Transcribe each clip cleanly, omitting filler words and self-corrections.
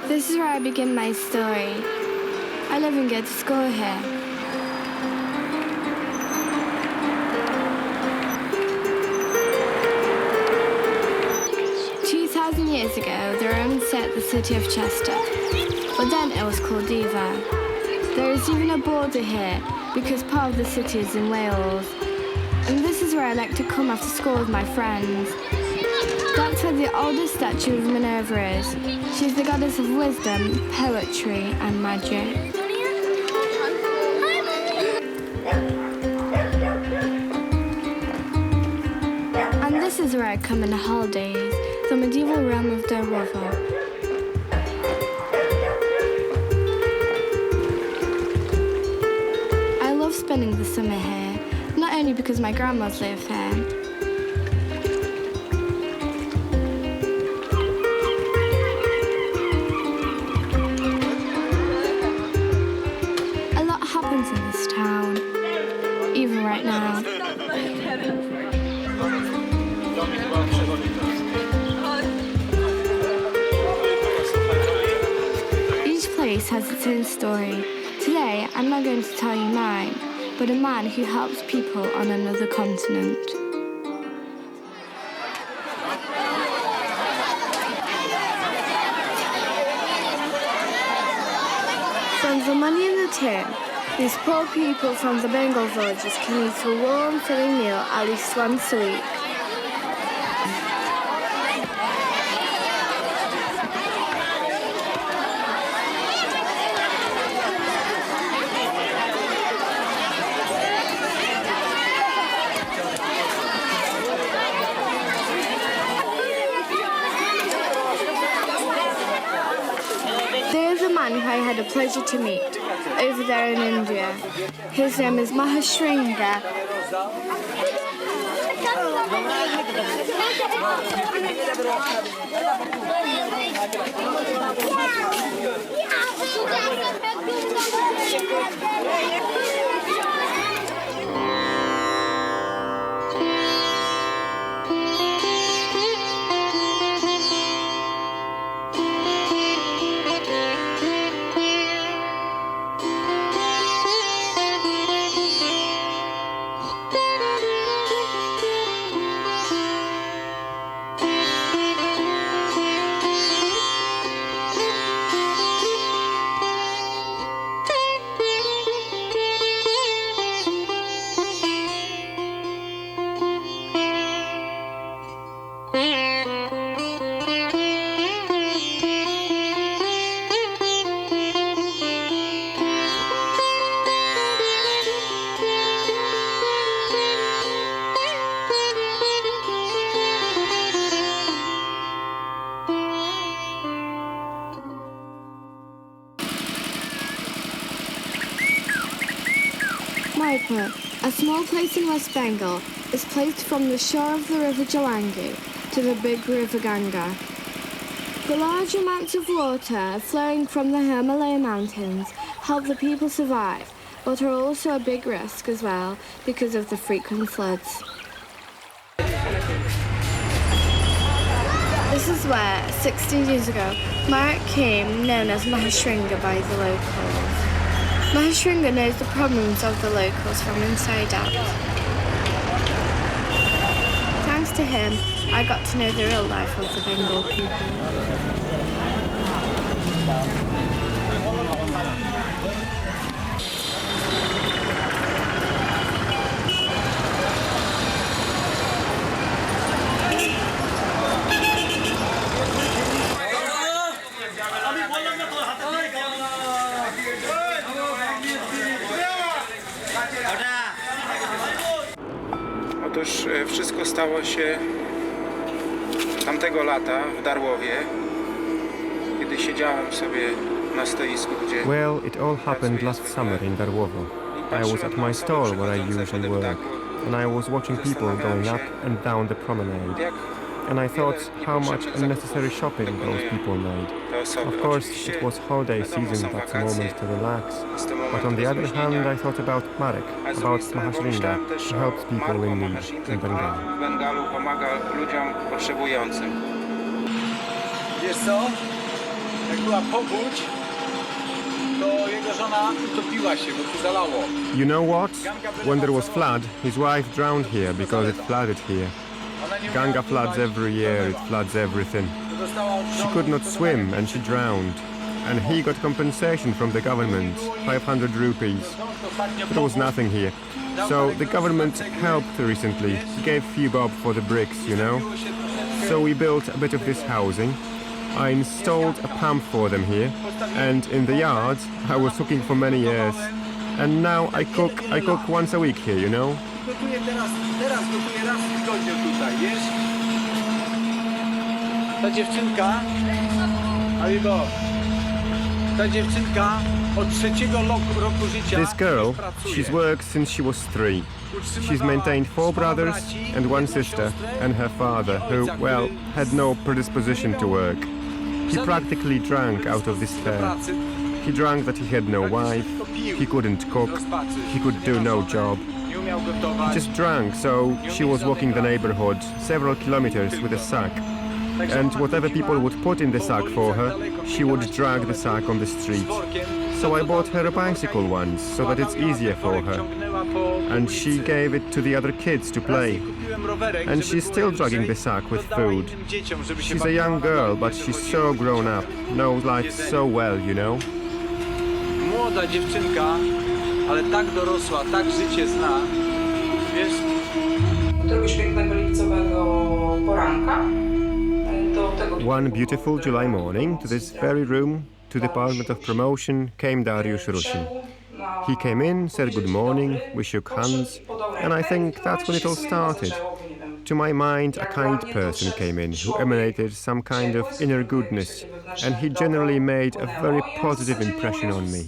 This is where I begin my story. I live and go to school here. Years ago, the Romans set the city of Chester, but then it was called Diva. There is even a border here because part of the city is in Wales. And this is where I like to come after school with my friends. That's where the oldest statue of Minerva is. She's the goddess of wisdom, poetry, and magic. And this is where I come in the holidays. The medieval realm of Darwovo. I love spending the summer here, not only because my grandmas live here. A lot happens in this town, even right now. Has its own story. Today, I'm not going to tell you mine, but a man who helps people on another continent. From the money in the tin, these poor people from the Bengal villages can eat a warm, filling meal at least once a week. Who I had the pleasure to meet over there in India. His name is Mahashringa. Mayapur, a small place in West Bengal, is placed from the shore of the river Jalangi to the big river Ganga. The large amounts of water flowing from the Himalaya mountains help the people survive, but are also a big risk as well because of the frequent floods. This is where, 60 years ago, Marek came, known as Mahashringa by the locals. Mahashringa knows the problems of the locals from inside out. Thanks to him, I got to know the real life of the Bengal people. Otóż wszystko stało się tamtego lata w Darłowie, kiedy siedziałem sobie na stoisku, gdzie... Well, it all happened last summer in Darwovo. I was at my store where I usually work, and I was watching people going up and down the promenade. And I thought how much unnecessary shopping those people made. Of course, it was holiday season, that's a moment to relax. But on the other hand, I thought about Marek, about Mahashringa, who helps people in need in Bengal. Pomaga ludziom potrzebującym. Wiesz co? Jak była powódź, to jego żona utopiła się, bo tu zalało. You know what? When there was flood, his wife drowned here because it flooded here. Ganga floods every year, it floods everything. She could not swim and she drowned. And he got compensation from the government, 500 rupees. There was nothing here. So the government helped recently, gave few bob for the bricks, you know. So we built a bit of this housing. I installed a pump for them here, and in the yard I was cooking for many years. And now I cook once a week here, you know. Gotuję teraz gotuję raz w tygodniu tutaj, wiesz? Ta dziewczynka, ta dziewczynka od 3. roku życia This girl, pracuje. she's worked since she was 3. She's maintained 4 brothers and 1 sister and her father, who, well, had no predisposition to work. He practically drank out of despair. He drank that he had no wife, he couldn't cook, he could do no job. He just drank, so she was walking the neighborhood several kilometers with a sack. And whatever people would put in the sack for her, she would drag the sack on the street. So I bought her a bicycle once, so that it's easier for her. And she gave it to the other kids to play. And she's still dragging the sack with food. She's a young girl, but she's so grown up, knows life so well, you know. Młoda dziewczynka, ale tak dorosła, tak życie zna, wiesz? Któregoś pięknego lipcowego poranka do tego... One beautiful July morning, to this very room, to the Department of Promotion, came Dariusz Rusin. He came in, said good morning, we shook hands, and I think that's when it all started. To my mind, a kind person came in who emanated some kind of inner goodness, and he generally made a very positive impression on me.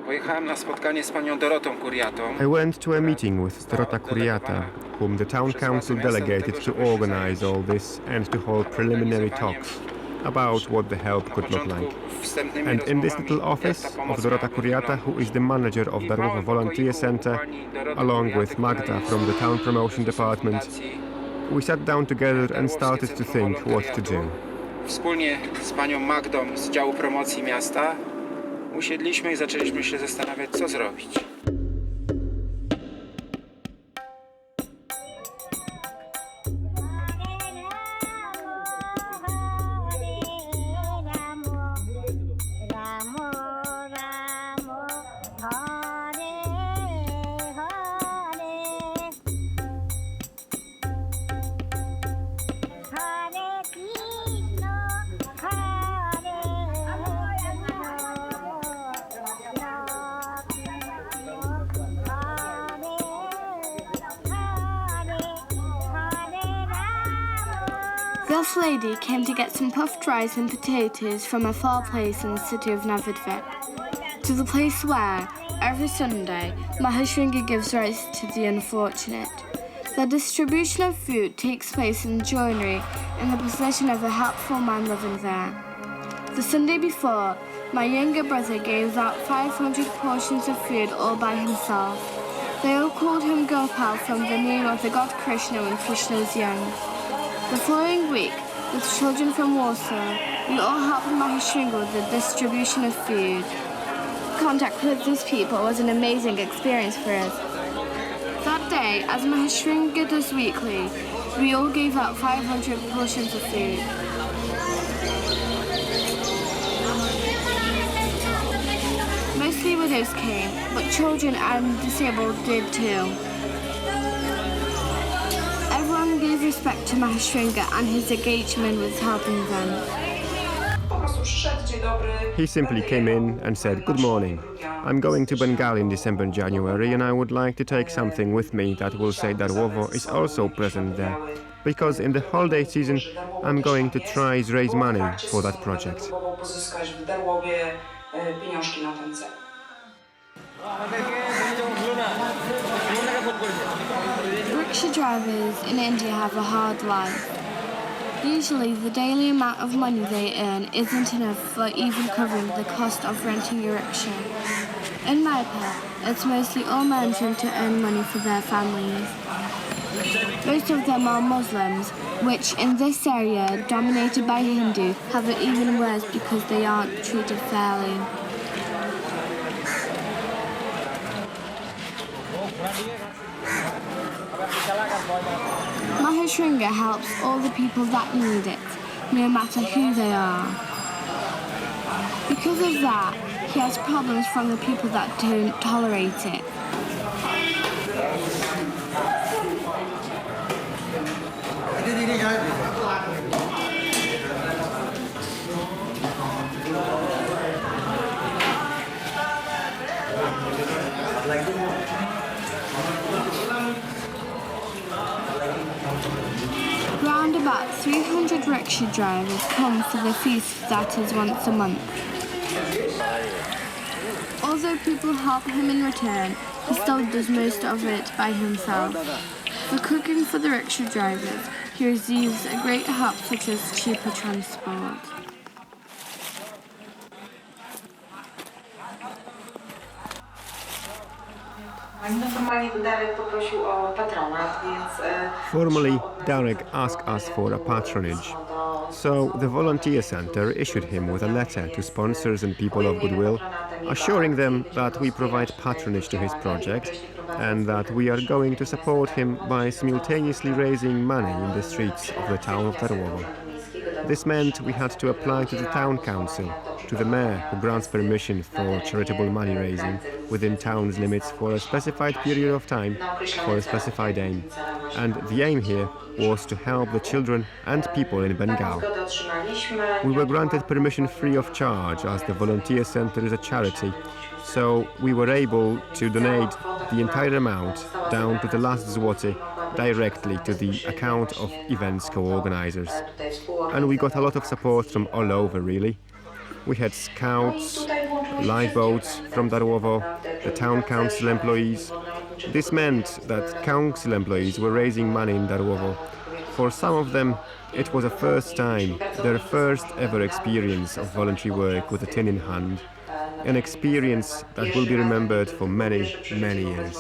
Pojechałem na spotkanie z panią Dorotą Kuriatą. I went to a meeting with Dorota Kuriata, whom the town council delegated to organize all this and to hold preliminary talks about what the help could look like. And in this little office of Dorota Kuriata, who is the manager of Darłowo Volunteer Center, along with Magda from the town promotion department, we sat down together and started to think what to do. Wspólnie z panią Magdą z działu promocji miasta usiedliśmy i zaczęliśmy się zastanawiać, co zrobić. This lady came to get some puffed rice and potatoes from a far place in the city of Navidvik, to the place where, every Sunday, Mahashringa gives rice to the unfortunate. The distribution of food takes place in joinery in the possession of a helpful man living there. The Sunday before, my younger brother gave out 500 portions of food all by himself. They all called him Gopal from the name of the god Krishna when Krishna was young. The following week, with children from Warsaw, we all helped Mahashringa with the distribution of food. Contact with these people was an amazing experience for us. That day, as Mahashringa does weekly, we all gave out 500 portions of food. Mostly widows came, but children and disabled did too. Everyone gave respect to Mahashringa and his engagement with helping them. He simply came in and said, "Good morning. I'm going to Bengal in December and January, and I would like to take something with me that will say Darłowo is also present there, because in the holiday season I'm going to try to raise money for that project." Rickshaw drivers in India have a hard life. Usually, the daily amount of money they earn isn't enough for even covering the cost of renting a rickshaw. In Mayapur, it's mostly all men trying to earn money for their families. Most of them are Muslims, which in this area, dominated by Hindu, have it even worse because they aren't treated fairly. Mahashringa helps all the people that need it, no matter who they are. Because of that, he has problems from the people that don't tolerate it. Round about 300 rickshaw drivers come for the feast that is once a month. Although people help him in return, he still does most of it by himself. For cooking for the rickshaw drivers, he receives a great help such as cheaper transport. Formally, Darek asked us for a patronage. So the volunteer center issued him with a letter to sponsors and people of goodwill, assuring them that we provide patronage to his project and that we are going to support him by simultaneously raising money in the streets of the town of Darłowo. This meant we had to apply to the town council, to the mayor who grants permission for charitable money raising within town's limits for a specified period of time for a specified aim. And the aim here was to help the children and people in Bengal. We were granted permission free of charge as the volunteer center is a charity, so we were able to donate the entire amount down to the last zloty directly to the account of events co-organizers. And we got a lot of support from all over, really. We had scouts, lifeboats from Darłowo, the town council employees. This meant that council employees were raising money in Darłowo. For some of them, it was a first time, their first ever experience of voluntary work with a tin in hand. An experience that will be remembered for many, many years.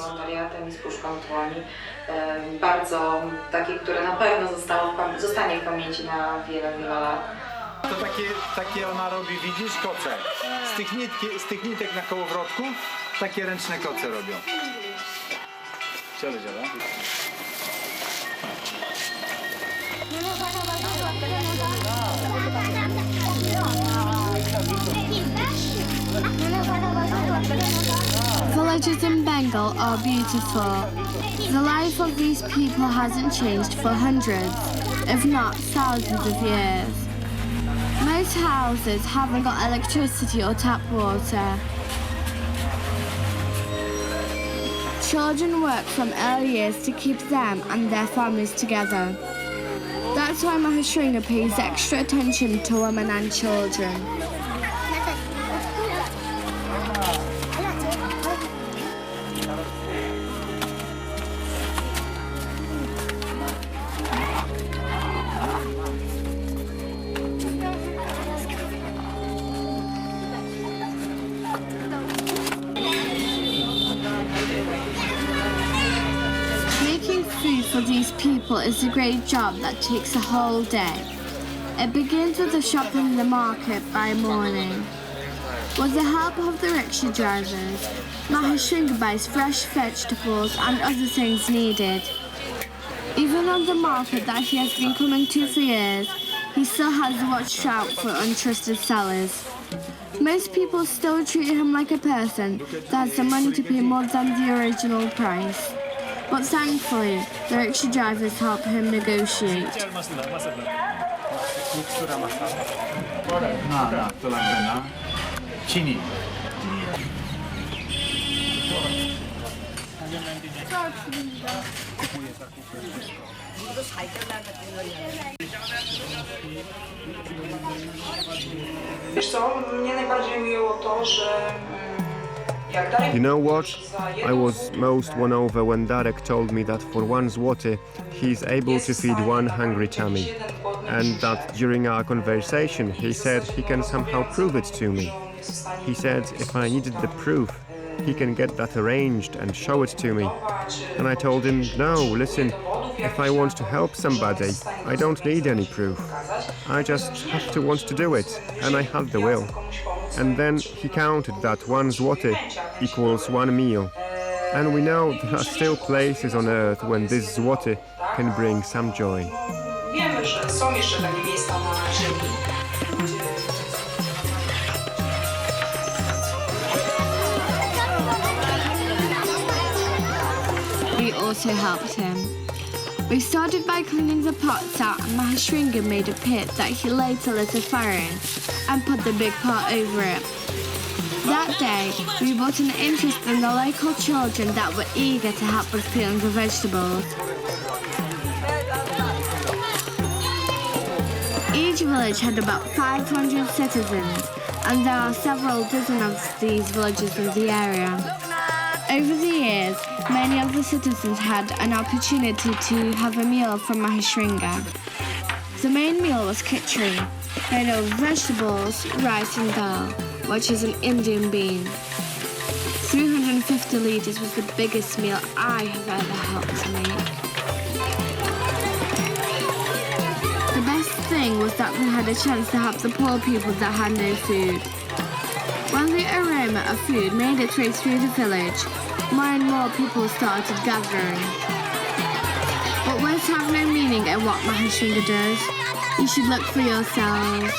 Takie, które na pewno zostanie w pamięci na wiele, wiele lat. To takie ona robi, widzisz, koce. Z tych nitek na kołowrotku takie ręczne koce robią. Działa. Villages in Bengal are beautiful. The life of these people hasn't changed for hundreds, if not thousands of years. Most houses haven't got electricity or tap water. Children work from early years to keep them and their families together. That's why Mahashringa pays extra attention to women and children. Making food for these people is a great job that takes a whole day. It begins with the shopping in the market by morning. With the help of the rickshaw drivers, Mahashringa buys fresh vegetables and other things needed. Even on the market that he has been coming to for years, he still has watched out for untrusted sellers. Most people still treat him like a person that has the money to pay more than the original price. But thankfully, the rickshaw drivers help him negotiate. To lantena. Chini. Wiesz co, mnie najbardziej miło to, że jak Darek... You know what? I was most won over when Darek told me that for one złoty, he is able to feed one hungry tummy. And that during our conversation, he said he can somehow prove it to me. He said if I needed the proof, he can get that arranged and show it to me. And I told him, no, listen, If I want to help somebody, I don't need any proof. I just have to want to do it, and I had the will. And then he counted that 1 złoty equals 1 meal. And we know there are still places on earth when this złoty can bring some joy. Wiemy, że są jeszcze takie miejsca na ziemi. We also helped him. We started by cleaning the pots out, and Mahashringa made a pit that he later lit a fire in and put the big pot over it. That day, we brought an interest in the local children that were eager to help with peeling the vegetables. Each village had about 500 citizens, and there are several dozen of these villages in the area. Over the years, many of the citizens had an opportunity to have a meal from Mahashringa. The main meal was khichdi, made of vegetables, rice and dal, which is an Indian bean. 350 liters was the biggest meal I have ever helped to make. The best thing was that we had a chance to help the poor people that had no food. When the aroma of food made its way through the village, more and more people started gathering. But words have no meaning in what Mahashringa does. You should look for yourselves.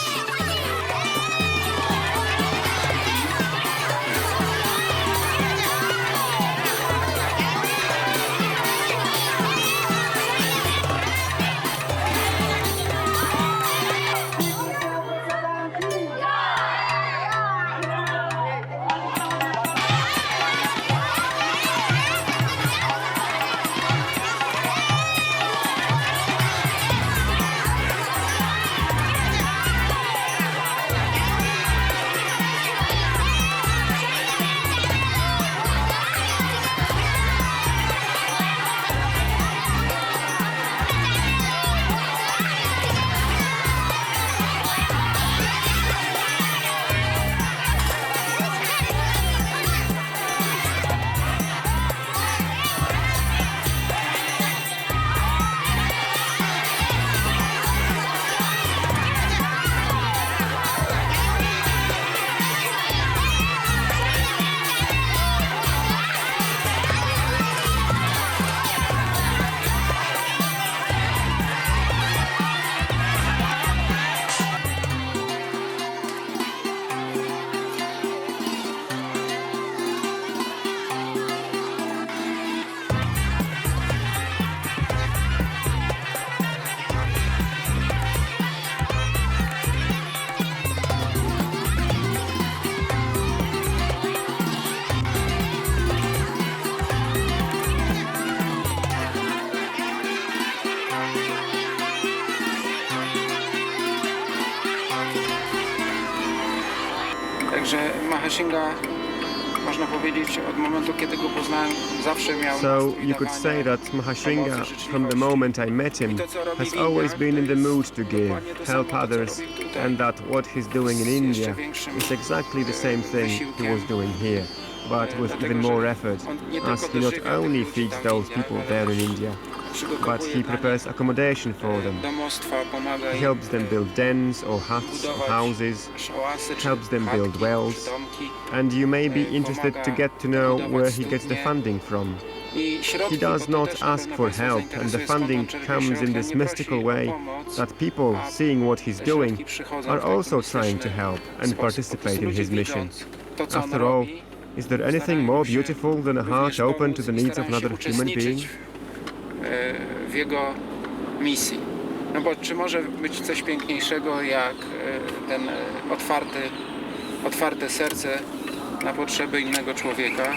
Także Mahashringa, można powiedzieć, od momentu, kiedy go poznałem, zawsze miał So you could say that Mahashringa, from the moment I met him, has always been in the mood to give, help others, and that what he's doing in India is exactly the same thing he was doing here, but with even more effort, as he not only feeds those people there in India, but he prepares accommodation for them. He helps them build dens or huts or houses, helps them build wells, and you may be interested to get to know where he gets the funding from. He does not ask for help, and the funding comes in this mystical way that people, seeing what he's doing, are also trying to help and participate in his mission. After all, is there anything more beautiful than a heart open to the needs of another human being? W jego misji. No bo czy może być coś piękniejszego jak ten otwarte serce na potrzeby innego człowieka?